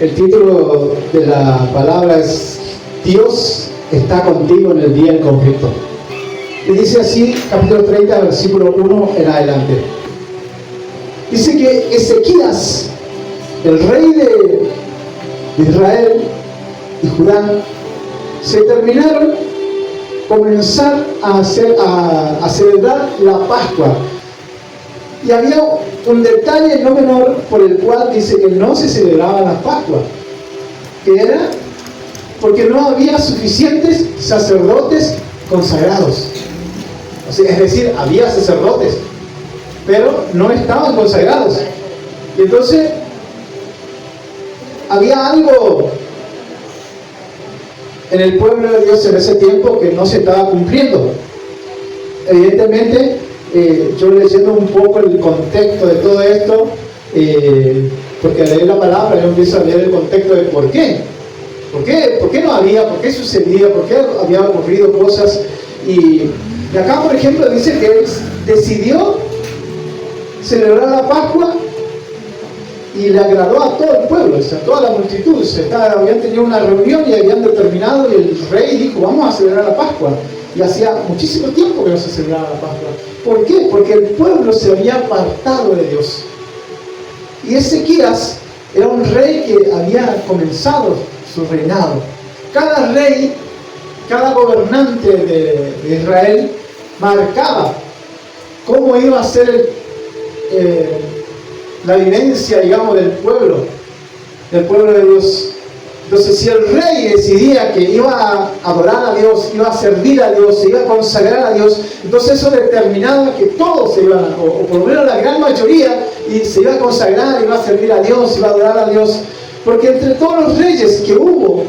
El título de la palabra es Dios está contigo en el día del conflicto. Y dice así, capítulo 30, versículo 1 en adelante. Dice que Ezequías, el rey de Israel y Judá, se terminaron comenzar a celebrar la Pascua. Y había un detalle no menor por el cual dice que no se celebraba la Pascua, que era porque no había suficientes sacerdotes consagrados. O sea, es decir, había sacerdotes, pero no estaban consagrados. Y entonces había algo en el pueblo de Dios en ese tiempo que no se estaba cumpliendo. Evidentemente, yo leyendo un poco el contexto de todo esto, porque al leer la palabra yo empiezo a leer el contexto de por qué. ¿Por qué no había? ¿Por qué sucedía? ¿Por qué había ocurrido cosas? Y acá, por ejemplo, dice que él decidió celebrar la Pascua y le agradó a todo el pueblo, o sea, a toda la multitud. Habían tenido una reunión y habían determinado, y el rey dijo, vamos a celebrar la Pascua. Y hacía muchísimo tiempo que no se celebraba la Pascua. ¿Por qué? Porque el pueblo se había apartado de Dios. Y Ezequías era un rey que había comenzado su reinado. Cada rey, cada gobernante de Israel marcaba cómo iba a ser la vivencia, digamos, del pueblo de Dios. Entonces, si el rey decidía que iba a adorar a Dios, iba a servir a Dios, se iba a consagrar a Dios, entonces eso determinaba que todos se iban, o por lo menos la gran mayoría, y se iba a consagrar, iba a servir a Dios, iba a adorar a Dios. Porque entre todos los reyes que hubo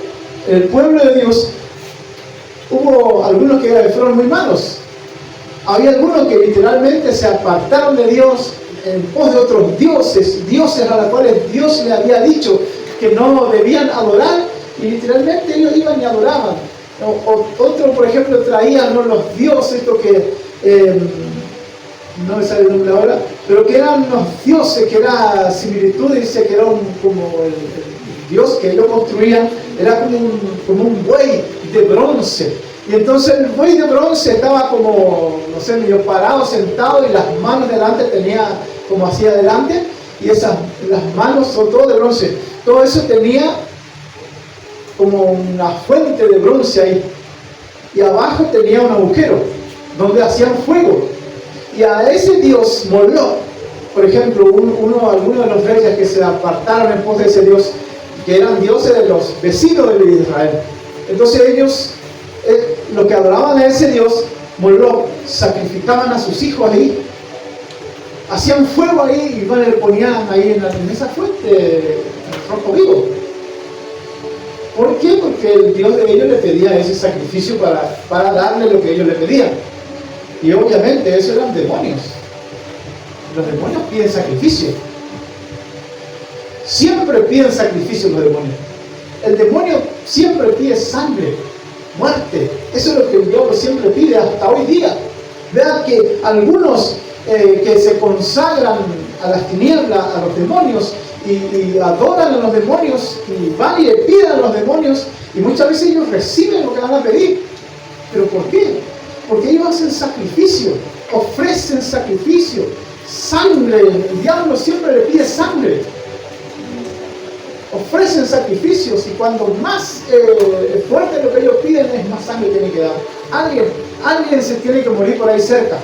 en el pueblo de Dios, hubo algunos que fueron muy malos. Había algunos que literalmente se apartaron de Dios en pos de otros dioses a los cuales Dios le había dicho que no debían adorar, y literalmente ellos iban y adoraban. Otros, por ejemplo, traían los dioses, esto que no me sale el nombre ahora, pero que eran los dioses, que era similitud, dice que era como el dios que ellos construían, era como un buey de bronce. Y entonces el buey de bronce estaba como, no sé, medio parado, sentado, y las manos delante tenía como hacia adelante, y las manos son todo de bronce. Todo eso tenía como una fuente de bronce ahí, y abajo tenía un agujero donde hacían fuego. Y a ese dios Moloch, por ejemplo, algunos de los reyes que se apartaron en pos de ese dios, que eran dioses de los vecinos de Israel, entonces ellos, los que adoraban a ese dios Moloch, sacrificaban a sus hijos ahí, hacían fuego ahí y le ponían ahí en esa fuente rojo vivo. ¿Por qué? Porque el Dios de ellos le pedía ese sacrificio para darle lo que ellos le pedían. Y obviamente eso eran demonios. Los demonios piden sacrificio. Siempre piden sacrificio los demonios. El demonio siempre pide sangre, muerte. Eso es lo que el diablo siempre pide hasta hoy día. Vean que algunos que se consagran a las tinieblas, a los demonios, y adoran a los demonios, y van y le piden a los demonios, y muchas veces ellos reciben lo que van a pedir. ¿Pero por qué? Porque ellos hacen sacrificio, ofrecen sacrificio, sangre. El diablo siempre le pide sangre. Ofrecen sacrificios, y cuando más fuerte lo que ellos piden, es más sangre tienen que dar. Alguien se tiene que morir por ahí cerca.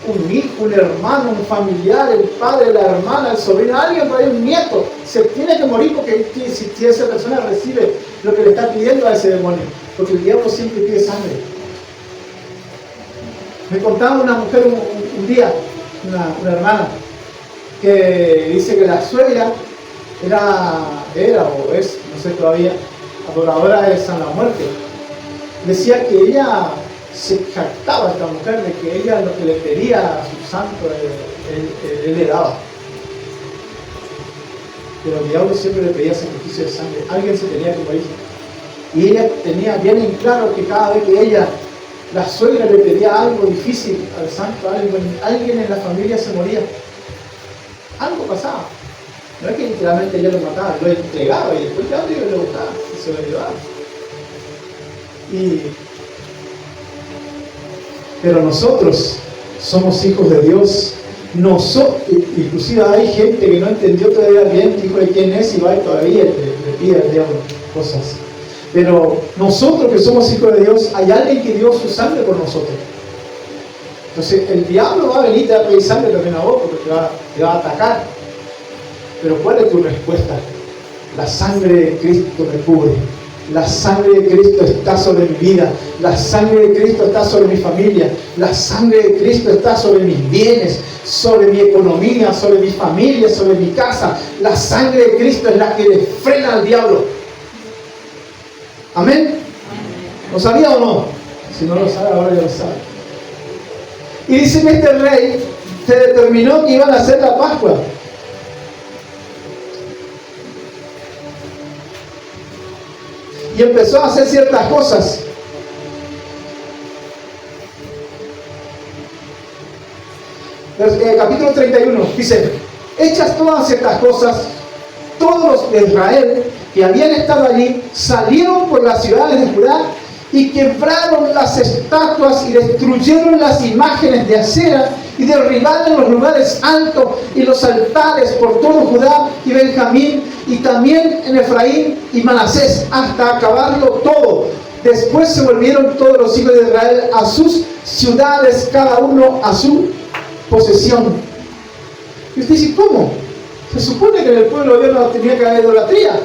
Un hijo, un hermano, un familiar, el padre, la hermana, el sobrino, alguien por ahí, un nieto, se tiene que morir porque si esa persona recibe lo que le está pidiendo a ese demonio, porque el diablo siempre pide sangre. Me contaba una mujer un día, una hermana, que dice que la suegra era o es, no sé todavía, adoradora de San la Muerte. Decía que ella se jactaba, esta mujer, de que ella lo que le pedía a su santo, él le daba. Pero el diablo siempre le pedía sacrificio de sangre. Alguien se tenía que morir. Y ella tenía bien en claro que cada vez que la suegra le pedía algo difícil al santo, alguien en la familia se moría. Algo pasaba. No es que literalmente ellos lo mataban, lo entregaba y después ya Dios lo buscaba y se lo llevaba. Pero nosotros somos hijos de Dios. Inclusive hay gente que no entendió todavía bien hijo de quién es y va y todavía le pide al diablo cosas. Pero nosotros que somos hijos de Dios, hay alguien que dio su sangre por nosotros. Entonces el diablo va a venir y te va a pedir sangre también a vos porque te va a atacar. Pero ¿cuál es tu respuesta? La sangre de Cristo me cubre. La sangre de Cristo está sobre mi vida. La sangre de Cristo está sobre mi familia. La sangre de Cristo está sobre mis bienes, sobre mi economía, sobre mi familia, sobre mi casa. La sangre de Cristo es la que le frena al diablo. ¿Amén? ¿Lo sabía o no? Si no lo sabe, ahora ya lo sabe. Y dice que este rey se determinó que iban a hacer la Pascua. Y empezó a hacer ciertas cosas. Capítulo 31 dice: hechas todas estas cosas, todos los de Israel que habían estado allí salieron por las ciudades de Judá y quebraron las estatuas y destruyeron las imágenes de acera y derribaron los lugares altos y los altares por todo Judá y Benjamín y también en Efraín y Manasés hasta acabarlo todo. Después se volvieron todos los hijos de Israel a sus ciudades, cada uno a su posesión. Y usted dice, ¿cómo? Se supone que en el pueblo de Dios no tenía que haber idolatría.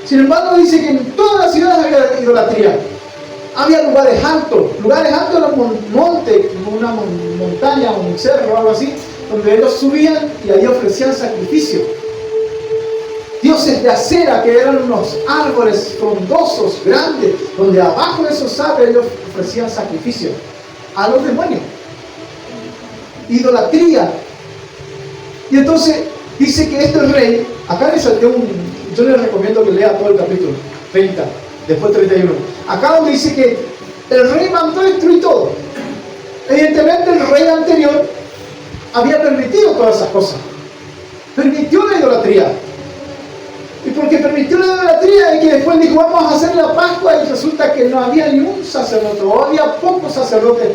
Sin embargo dice que en todas las ciudades había idolatría. Había lugares altos eran un monte, una montaña, un cerro o algo así, donde ellos subían y ahí ofrecían sacrificio. Dioses de acera, que eran unos árboles frondosos, grandes, donde abajo de esos árboles ellos ofrecían sacrificio a los demonios. Idolatría. Y entonces dice que este rey, acá le salté yo les recomiendo que lea todo el capítulo 30, después 31. Acá donde dice que el rey mandó destruir todo. Evidentemente el rey anterior había permitido todas esas cosas. Permitió la idolatría. Y porque permitió la idolatría y que después dijo vamos a hacer la Pascua y resulta que no había ni un sacerdote o había pocos sacerdotes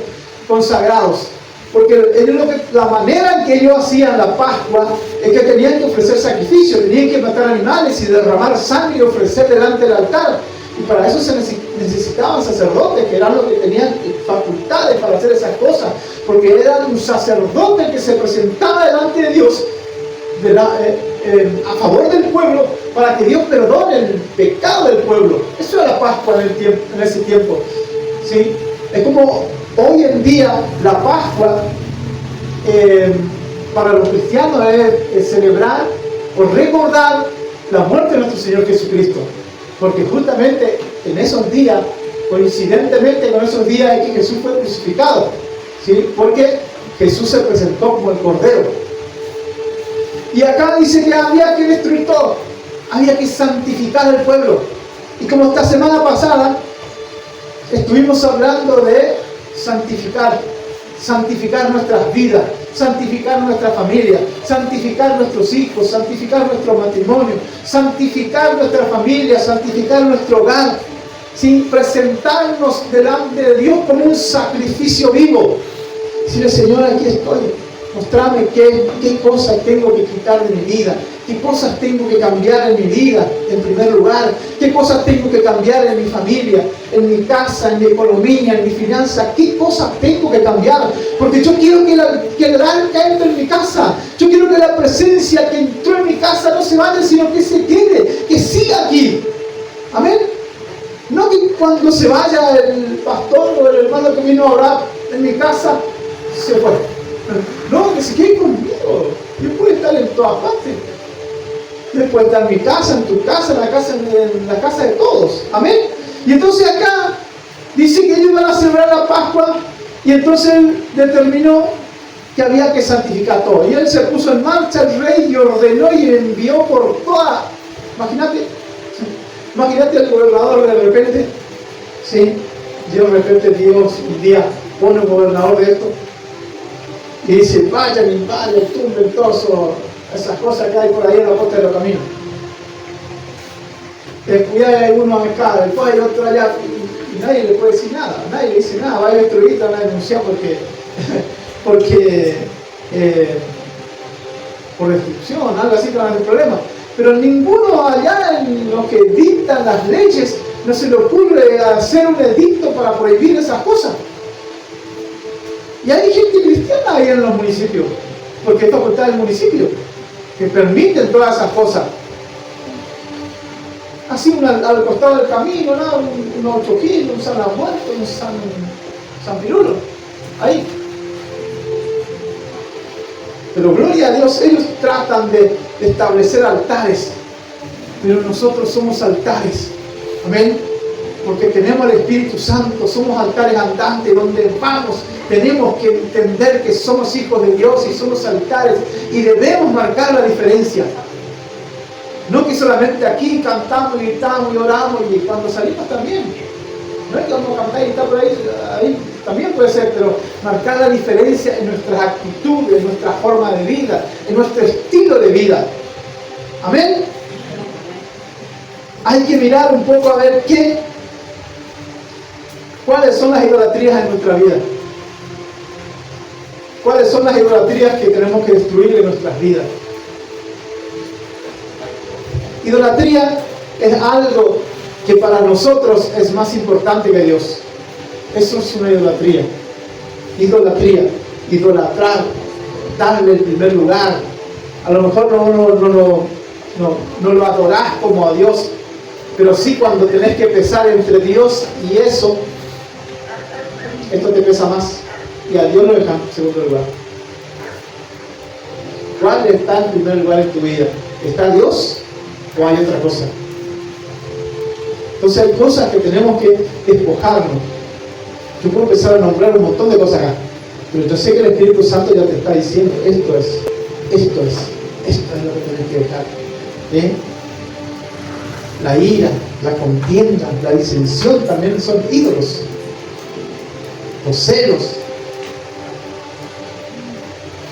consagrados. Porque la manera en que ellos hacían la Pascua es que tenían que ofrecer sacrificios, tenían que matar animales y derramar sangre y ofrecer delante del altar. Y para eso se necesitaban sacerdotes, que eran los que tenían facultades para hacer esas cosas. Porque era un sacerdote el que se presentaba delante de Dios a favor del pueblo para que Dios perdone el pecado del pueblo. Eso era la Pascua en ese tiempo. ¿Sí? Es como hoy en día la Pascua para los cristianos es celebrar o recordar la muerte de nuestro Señor Jesucristo. Porque justamente en esos días, coincidentemente con esos días es que Jesús fue crucificado. ¿Sí? Porque Jesús se presentó como el Cordero. Y acá dice que había que destruir todo. Había que santificar al pueblo. Y como esta semana pasada estuvimos hablando de santificar nuestras vidas, santificar nuestra familia, santificar nuestros hijos, santificar nuestro matrimonio, santificar nuestra familia, santificar nuestro hogar, sin presentarnos delante de Dios como un sacrificio vivo. Decirle, Señor, aquí estoy, mostrame qué cosas tengo que quitar de mi vida, qué cosas tengo que cambiar en mi vida, en primer lugar, qué cosas tengo que cambiar en mi familia, en mi casa, en mi economía, en mi finanza, qué cosas tengo que cambiar, porque yo quiero que el arca entre en mi casa, yo quiero que la presencia que entró en mi casa no se vaya, sino que se quede, que siga aquí. Amén. No que cuando se vaya el pastor o el hermano que vino a orar en mi casa, se fue. No, que se quede conmigo. Yo puedo estar en todas partes. Yo puedo estar en mi casa, en tu casa, en la casa de todos. Amén. Y entonces acá dice que ellos iban a celebrar la Pascua y entonces él determinó que había que santificar todo. Y él se puso en marcha, el rey, y ordenó y envió por toda. Imagínate al gobernador de repente. Sí, de repente Dios un día pone un gobernador de esto. Y dice, vayan, tumben todos esas cosas que hay por ahí en la costa de los caminos. Después hay uno acá, después hay otro allá, y nadie le puede decir nada, nadie le dice nada, va a destruir, van a denunciar porque por destrucción, algo así, van a tener problemas. Pero ninguno allá en los que dictan las leyes no se le ocurre hacer un edicto para prohibir esas cosas. Y hay gente cristiana ahí en los municipios, porque esto está en el municipio, que permiten todas esas cosas. Así al costado del camino, ¿no? Un 8 kilos, un San Muerto, un San Pirulo, ahí. Pero gloria a Dios, ellos tratan de establecer altares, pero nosotros somos altares, amén, porque tenemos el Espíritu Santo, somos altares andantes, donde vamos, tenemos que entender que somos hijos de Dios y somos altares, y debemos marcar la diferencia. No que solamente aquí cantamos, gritamos y oramos, y cuando salimos también. No es que vamos a cantar y gritar por ahí también puede ser, pero marcar la diferencia en nuestras actitudes, en nuestra forma de vida, en nuestro estilo de vida. Amén. Hay que mirar un poco a ver cuáles son las idolatrías en nuestra vida. ¿Cuáles son las idolatrías que tenemos que destruir en nuestras vidas? Idolatría es algo que para nosotros es más importante que Dios. Eso es una idolatría. Idolatría, idolatrar, darle el primer lugar. A lo mejor no lo adorás como a Dios, pero sí cuando tenés que pesar entre Dios y eso, esto te pesa más. Y a Dios lo dejas en segundo lugar. ¿Cuál está en primer lugar en tu vida? ¿Está Dios o hay otra cosa? Entonces hay cosas que tenemos que despojarnos. Yo puedo empezar a nombrar un montón de cosas acá, pero yo sé que el Espíritu Santo ya te está diciendo, esto es lo que tienes que dejar. La ira, la contienda, la disensión también son ídolos. Los celos,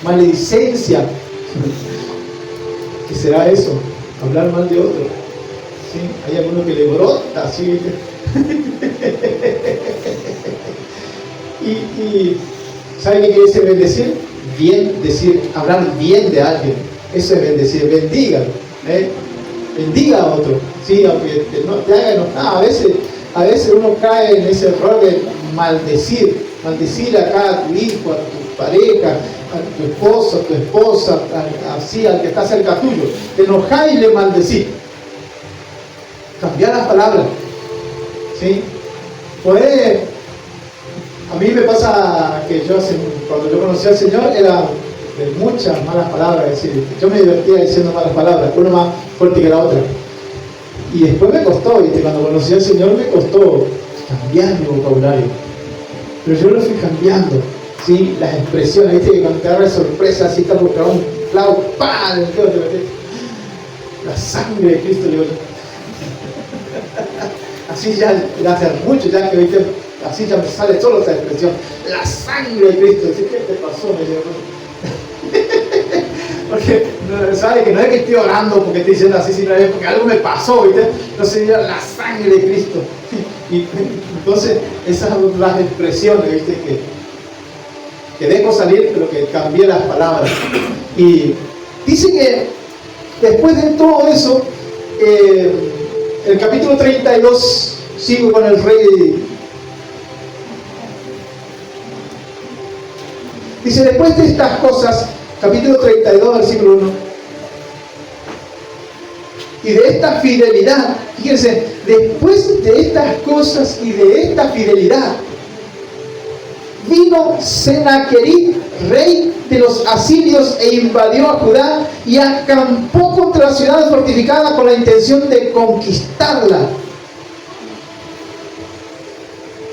maledicencia. ¿Qué será eso? Hablar mal de otro. ¿Sí? Hay alguno que le brota, ¿sí? y ¿sabe qué quiere decir bendecir? Bien, decir, hablar bien de alguien. Eso es bendecir, bendiga. Bendiga a otro. ¿Sí? Aunque no te haga enojar. A veces uno cae en ese error de maldecir acá a tu hijo, a tu pareja, a tu esposo, a tu esposa, así al que está cerca tuyo. Te enojás y le maldecís. Cambiar las palabras. ¿Sí? Pues a mí me pasa que cuando yo conocí al Señor era de muchas malas palabras, es decir, yo me divertía diciendo malas palabras, una más fuerte que la otra. Y después me costó, ¿viste? Cuando conocí al Señor me costó cambiar mi vocabulario. Pero yo lo fui cambiando, ¿sí? Las expresiones, ¿viste? Que cuando te agarra de sorpresa, así está por un clavo, ¡pam! En el dedo te metes. La sangre de Cristo, digo yo. Así ya hace mucho, ya que ¿viste? Así ya me sale solo esa expresión. La sangre de Cristo. ¿Sí? ¿Qué te pasó? Me digo, porque sabe que no es que estoy orando porque estoy diciendo así, sino es porque algo me pasó, ¿viste? Entonces yo, la sangre de Cristo. Y entonces esas son las expresiones, ¿viste? Que dejo salir, pero que cambié las palabras. Y dice que después de todo eso, el capítulo 32, sigo con el rey. Dice, después de estas cosas, capítulo 32, versículo 1, y de esta fidelidad, fíjense, después de estas cosas y de esta fidelidad, vino Sennacherib, rey de los asirios, e invadió a Judá y acampó contra la ciudad fortificada con la intención de conquistarla.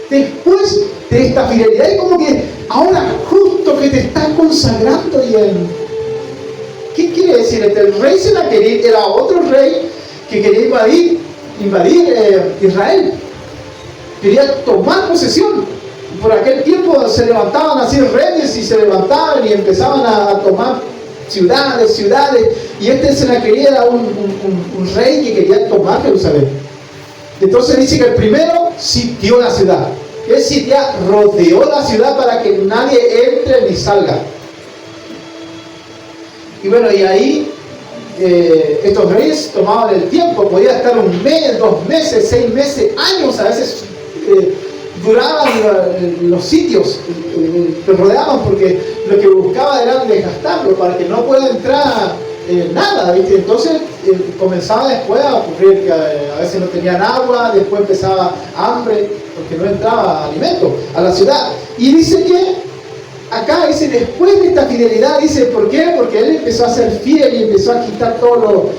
Después de esta fidelidad, es como que ahora justo que te estás consagrando y ¿qué quiere decir? El rey Sennacherib era otro rey que quería invadir Israel. Quería tomar posesión. Por aquel tiempo se levantaban así reyes y se levantaban y empezaban a tomar ciudades, y este Sennacherib era un rey que quería tomar Jerusalén. Entonces dice que el primero sitió la ciudad. Él rodeó la ciudad para que nadie entre ni salga. Y bueno, y ahí estos reyes tomaban el tiempo, podía estar 1 mes, 2 meses, 6 meses, años, a veces duraban los sitios que rodeaban, porque lo que buscaba era desgastarlo para que no pueda entrar nada, ¿viste? Entonces comenzaba después a ocurrir que a veces no tenían agua, después empezaba hambre porque no entraba alimento a la ciudad. Y dice que acá dice, después de esta fidelidad, dice, ¿por qué? Porque él empezó a ser fiel y empezó a quitar todos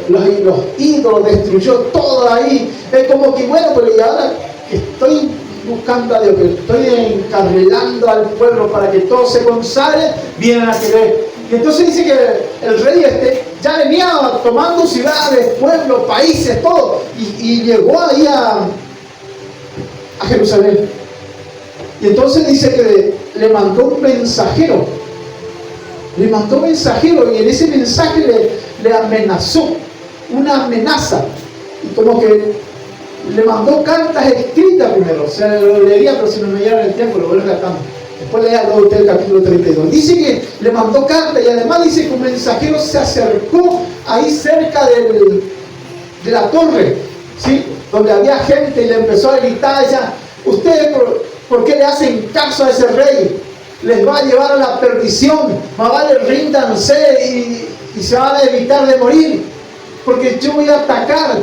los ídolos, destruyó todo ahí. Es como que, bueno, pero y ahora que estoy buscando a Dios, que estoy encarrilando al pueblo para que todo se consagre, vienen a querer. Y entonces dice que el rey ya venía tomando ciudades, pueblos, países, todo, y llegó ahí a Jerusalén. Y entonces dice que le mandó un mensajero. Le mandó un mensajero y en ese mensaje le amenazó. Una amenaza. Y como que le mandó cartas escritas primero. O sea, lo leería, pero si no me llevan el tiempo, lo voy relatando. Después lea luego usted el capítulo 32. Dice que le mandó cartas y además dice que un mensajero se acercó ahí cerca de la torre, ¿sí? Donde había gente y le empezó a gritar ella, ustedes ¿por qué le hacen caso a ese rey? Les va a llevar a la perdición, más vale ríndanse y se van a evitar de morir, porque yo voy a atacar.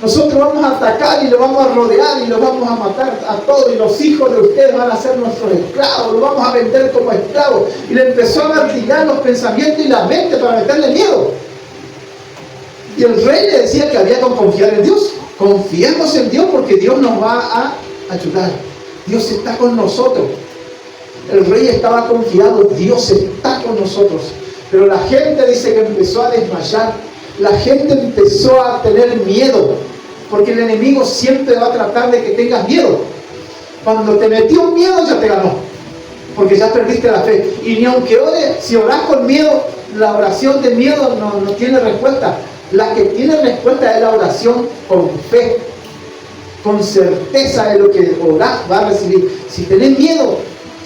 Nosotros vamos a atacar y lo vamos a rodear y lo vamos a matar a todos, y los hijos de ustedes van a ser nuestros esclavos, los vamos a vender como esclavos. Y le empezó a martillar los pensamientos y la mente para meterle miedo. Y el rey le decía que había que confiar en Dios. Confiemos en Dios porque Dios nos va a ayudar. Dios está con nosotros. El rey estaba confiado, Dios está con nosotros. Pero la gente dice que empezó a desmayar. La gente empezó a tener miedo, porque el enemigo siempre va a tratar de que tengas miedo. Cuando te metió miedo ya te ganó, porque ya perdiste la fe. Y ni aunque ores, si orás con miedo, la oración de miedo no tiene respuesta. La que tiene respuesta es la oración con fe, con certeza de lo que orás va a recibir. Si tenés miedo,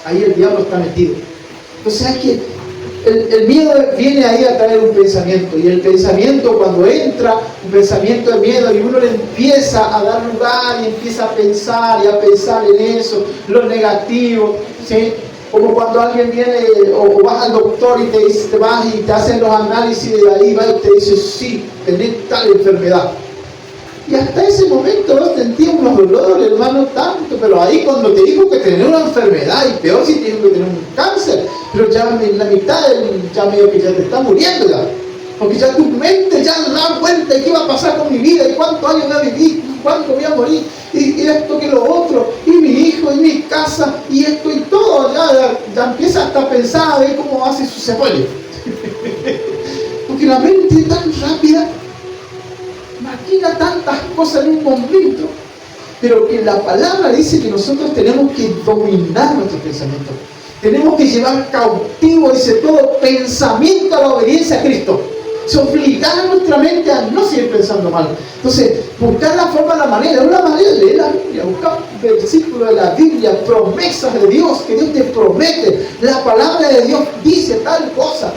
ahí el diablo está metido. Entonces hay que el miedo viene ahí a traer un pensamiento, y el pensamiento, cuando entra un pensamiento de miedo y uno le empieza a dar lugar y empieza a pensar en eso, lo negativo, ¿sí? Como cuando alguien viene o vas al doctor y te vas y te hacen los análisis, y de ahí va y te dice, sí, tenés tal enfermedad. Y hasta ese momento no sentía unos dolores, hermano, tanto, pero ahí cuando te dijo que tenía una enfermedad, y peor si te dijo que tenía un cáncer, pero ya en la mitad ya medio que ya te está muriendo ya. Porque ya tu mente ya da cuenta de qué va a pasar con mi vida, y cuántos años voy a vivir, y cuánto voy a morir, y esto que lo otro, y mi hijo, y mi casa, y esto y todo, ya empieza hasta a pensar a ver cómo hace su sepulcro. Porque la mente es tan rápida, imagina tantas cosas en un momento, pero que la palabra dice que nosotros tenemos que dominar nuestros pensamientos, tenemos que llevar cautivo, dice, todo pensamiento a la obediencia a Cristo, obligar a nuestra mente a no seguir pensando mal. Entonces, buscar la forma, la manera, una manera de leer la Biblia, buscar versículos de la Biblia, promesas de Dios, que Dios te promete, la palabra de Dios dice tal cosa,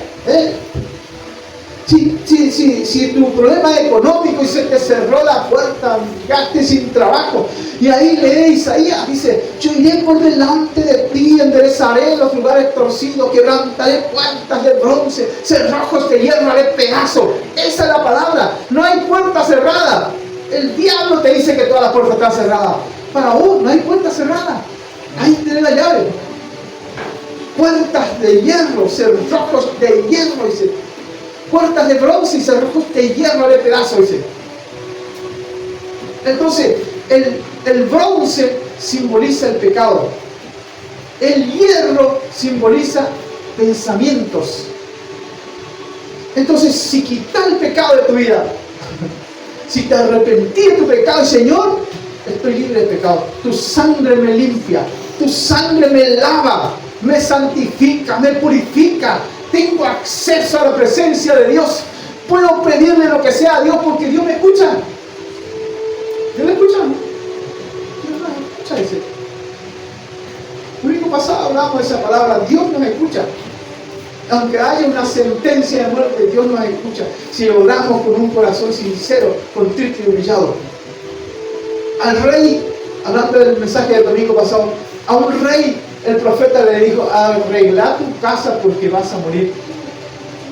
Si tu problema es económico y se te cerró la puerta, quedaste sin trabajo, y ahí lee Isaías, dice, yo iré por delante de ti, enderezaré los lugares torcidos, quebrantaré puertas de bronce, cerrojos de hierro haré pedazos. Esa es la palabra, no hay puerta cerrada. El diablo te dice que todas las puertas están cerradas. Para vos no hay puerta cerrada, ahí tenés la llave. Puertas de hierro, cerrojos de hierro, dice. Puertas de bronce y cerrojos de hierro haré pedazos, dice. Entonces, el bronce simboliza el pecado. El hierro simboliza pensamientos. Entonces, si quitas el pecado de tu vida, si te arrepentís de tu pecado, Señor, estoy libre de pecado. Tu sangre me limpia, tu sangre me lava. me santifica, me purifica. Tengo acceso a la presencia de Dios. Puedo pedirle lo que sea a Dios porque Dios me escucha. ¿Dios me escucha? Dios me escucha, dice. El domingo pasado hablamos de esa palabra, Dios nos escucha. Aunque haya una sentencia de muerte, Dios nos escucha. Si oramos con un corazón sincero, contrito y humillado. Al rey, hablando del mensaje del domingo pasado, a un rey, el profeta le dijo: arregla tu casa porque vas a morir.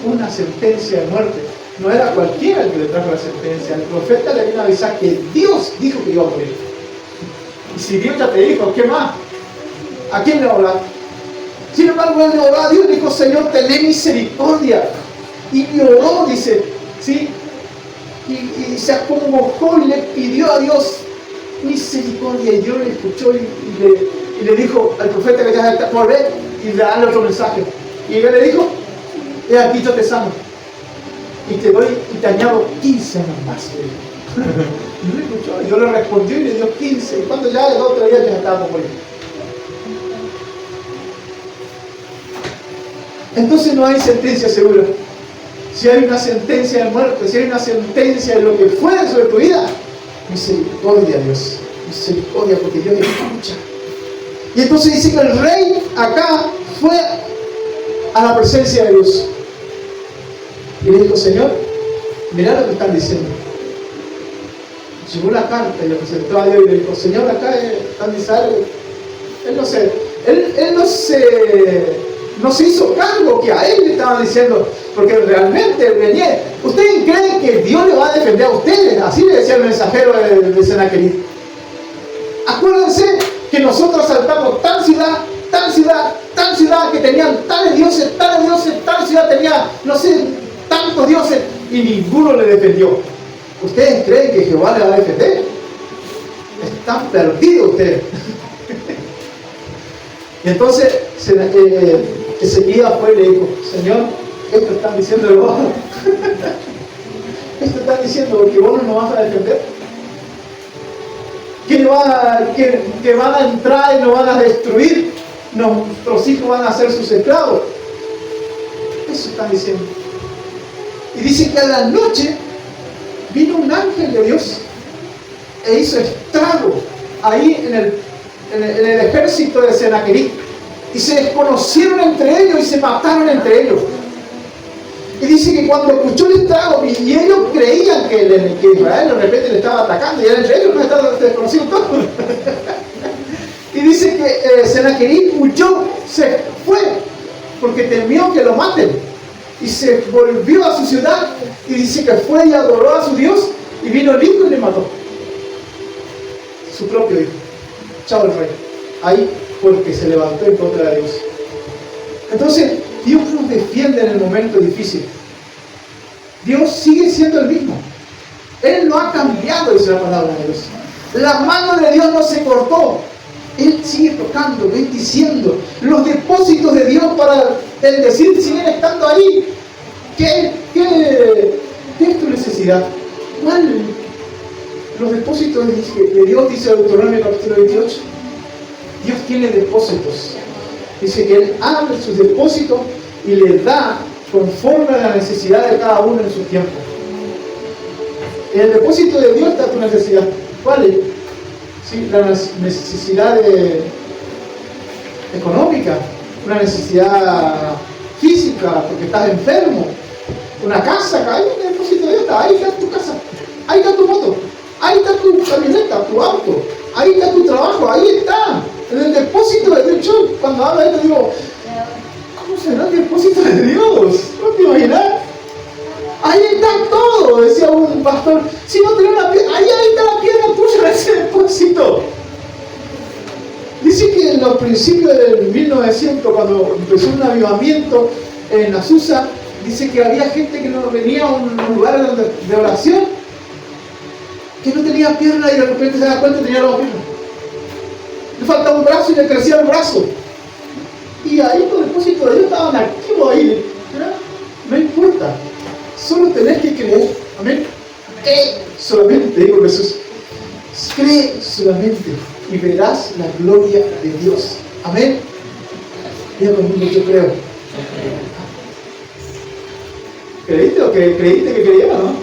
Una sentencia de muerte. No era cualquiera el que le trajo la sentencia. El profeta le vino a avisar que Dios dijo que iba a morir. Y si Dios ya te dijo, ¿qué más? ¿A quién le va a hablar? Sin embargo, él le oró a Dios y dijo: Señor, tené misericordia. Y lloró, dice, ¿sí? Y se acongojó y le pidió a Dios misericordia. Y Dios le escuchó y le dijo al profeta que ya está por ver y le da otro mensaje. Y él le dijo: he aquí yo te sano. Y te doy y te añado 15 años más. Y no le escuchó. Dios le respondió y le dio 15. Y cuando ya el otro día ya estaba por morir. Entonces no hay sentencia segura. Si hay una sentencia de muerte, si hay una sentencia de lo que fuera sobre tu vida, misericordia, Dios. Misericordia, porque Dios escucha. Y entonces dice que el rey acá fue a la presencia de Dios. Y le dijo: Señor, mirá lo que están diciendo. Llegó la carta y le presentó a Dios y le dijo: Señor, acá están diciendo. Él no se hizo cargo que a él le estaban diciendo, porque realmente venía. ¿Ustedes creen que Dios le va a defender a ustedes? Así le decía el mensajero de Senaquerib. Acuérdense que nosotros saltamos tal ciudad que tenían tales dioses, tal ciudad tenía, no sé, tantos dioses y ninguno le defendió. ¿Ustedes creen que Jehová le va a defender? Están perdidos ustedes. Y entonces Ezequías fue y le dijo: Señor, esto están diciendo de vos. Esto están diciendo porque vos no nos vas a defender. Que van a entrar y nos van a destruir. Nuestros hijos van a ser sus esclavos. Eso están diciendo. Y dice que a la noche vino un ángel de Dios e hizo estrago ahí en el ejército de Senaquerib. Y se desconocieron entre ellos y se mataron entre ellos. Y dice que cuando escuchó el estrago, y ellos creían que Israel de repente le estaba atacando, y entre ellos no estaban desconocidos todos. Y dice que Senaquerib huyó, se fue, porque temió que lo maten. Y se volvió a su ciudad, y dice que fue y adoró a su Dios, y vino el hijo y le mató. Su propio hijo. Chao el rey. Ahí, porque se levantó en contra de Dios. Entonces, Dios nos defiende en el momento difícil. Dios sigue siendo el mismo. Él no ha cambiado, dice la palabra de Dios. La mano de Dios no se cortó. Él sigue tocando, bendiciendo. Los depósitos de Dios para el decir siguen estando ahí. ¿Qué es tu necesidad? ¿Cuál? Los depósitos de Dios, dice Deuteronomio capítulo 28. Dios tiene depósitos. Dice que Él abre sus depósitos y le da conforme a la necesidad de cada uno en su tiempo. En el depósito de Dios está tu necesidad. ¿Cuál es? Sí, la necesidad económica, una necesidad física, porque estás enfermo, una casa, ahí en el depósito de Dios está, ahí está tu casa, ahí está tu moto, ahí está tu camioneta, tu auto, ahí está tu trabajo, ahí está, en el depósito de Dios. Yo cuando hablo de esto digo: ¿cómo será el depósito de Dios? ¿No te imaginas? Ahí está todo, decía un pastor. Si no tenés una piedra, ahí está la piedra tuya en ese depósito. Dice que en los principios del 1900, cuando empezó un avivamiento en Azusa, dice que había gente que no venía a un lugar de oración, que no tenía pierna, y de repente se da cuenta que tenía dos piernas. Le faltaba un brazo y le crecía el brazo. Y ahí los depósitos de Dios estaban activos ahí. No importa. Solo tenés que creer. Amén. Solamente, digo Jesús. Cree solamente y verás la gloria de Dios. Amén. Diga conmigo, yo creo. ¿Creíste o que creíste que creía, no?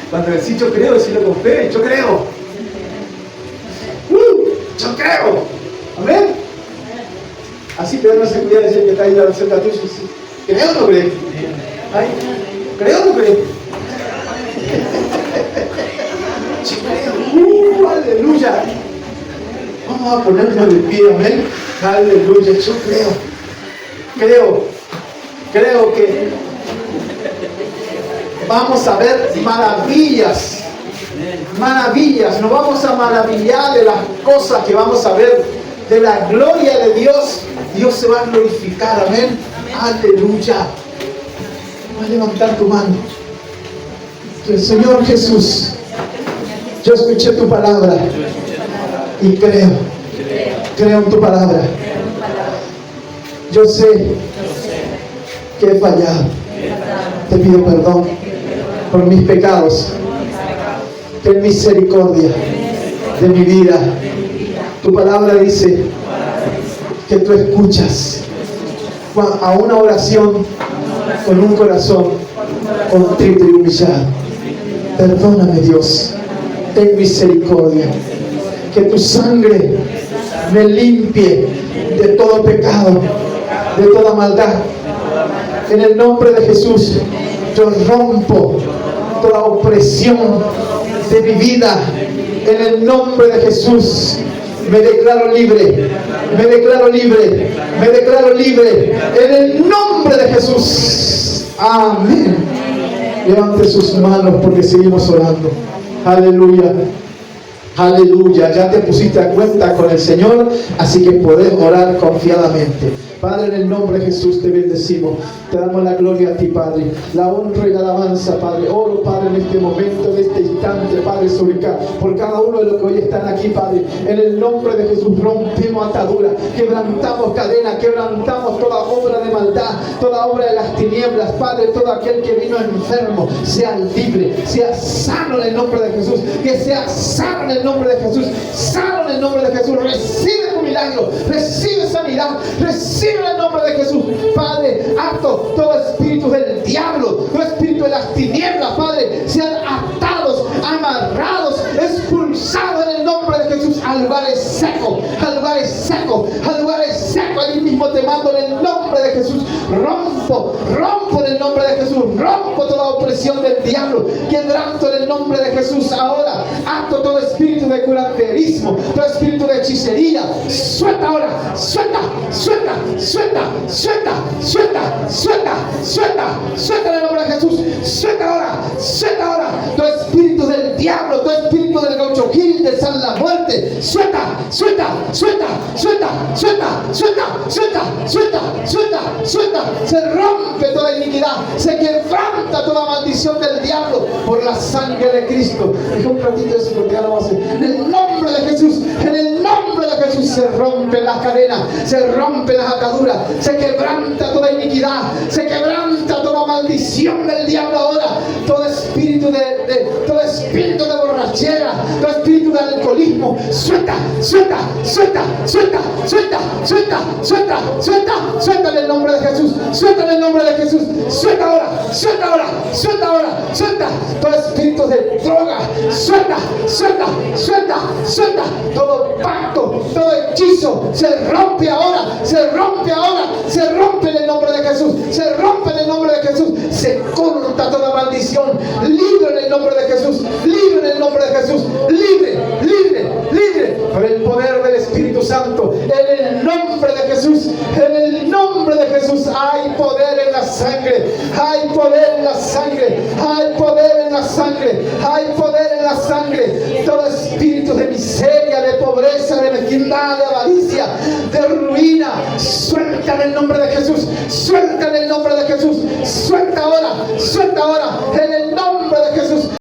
Cuando decís yo creo, decirlo con fe, yo creo. Yo creo. Amén. Así Pedro no se cuida de decir que está ahí cerca tuyo. ¿Creo o no creo? Ay, ¿creo o no creo? Aleluya. Vamos a ponernos de pie, amén. Aleluya, yo creo que vamos a ver maravillas, nos vamos a maravillar de las cosas que vamos a ver, de la gloria de Dios. Dios se va a glorificar, amén. Aleluya. Vas a levantar tu mano. Señor Jesús, yo escuché tu palabra y creo en tu palabra. Yo sé que he fallado. Te pido perdón por mis pecados. Ten misericordia de mi vida. Tu palabra dice que tú escuchas a una oración con un corazón contrito y humillado. Perdóname, Dios. Ten misericordia. Que tu sangre me limpie de todo pecado, de toda maldad. En el nombre de Jesús, yo rompo toda opresión de mi vida. En el nombre de Jesús, me declaro libre. Me declaro libre. Me declaro libre. En el nombre de Jesús. Amén. Levante sus manos porque seguimos orando. Aleluya. Aleluya. Ya te pusiste a cuenta con el Señor, así que podés orar confiadamente. Padre, en el nombre de Jesús te bendecimos. Te damos la gloria a ti, Padre. La honra y la alabanza, Padre. Oro, Padre, en este momento, en este instante, Padre, por cada uno de los que hoy están aquí, Padre. En el nombre de Jesús rompemos ataduras, quebrantamos cadenas, quebrantamos toda obra de maldad, toda obra de las tinieblas, Padre. Todo aquel que vino enfermo, sea libre, sea sano en el nombre de Jesús. Que sea sano en el nombre de Jesús. Sano en el nombre de Jesús. Recibe tu milagro, recibe sanidad, recibe en el nombre de Jesús. Padre, ato todo espíritu del diablo, todo espíritu de las tinieblas, Padre, sean atados, amarrados, expulsados en el nombre de Jesús a lugares secos, a lugares secos, a lugares secos. Allí mismo te mando en el nombre de Jesús. Rompo en el nombre de Jesús, rompo toda opresión del diablo, quebranto en el nombre de Jesús. Ahora ato todo espíritu de curanderismo, todo espíritu de hechicería. Suelta ahora, suelta en el nombre de Jesús. Suelta ahora todo espíritu del diablo, todo espíritu del gaucho gil, de San la muerte. Suelta. Se rompe toda iniquidad, se quebranta toda maldición del diablo por la sangre de Cristo. Deja un ratito eso porque ya lo vamos a hacer. En el nombre de Jesús, en el nombre de Jesús se rompen las cadenas, se rompen las ataduras, se quebranta toda iniquidad, se quebranta toda maldición del diablo ahora. Todo espíritu de borrachera, todo espíritu de alcoholismo, suelta en el nombre de Jesús, suelta en el nombre de Jesús, suelta ahora, todo espíritu de droga, suelta, todo pacto, todo hechizo, se rompe ahora, se rompe en el nombre de Jesús, se corta toda maldición, libre en el nombre de Jesús, libre, por el poder del Espíritu Santo, en el nombre de Jesús, hay poder en la sangre, hay poder en la sangre, todo espíritu de miseria, de pobreza, de mezquindad, de avaricia, de ruina, suelta en el nombre de Jesús, suelta ahora, en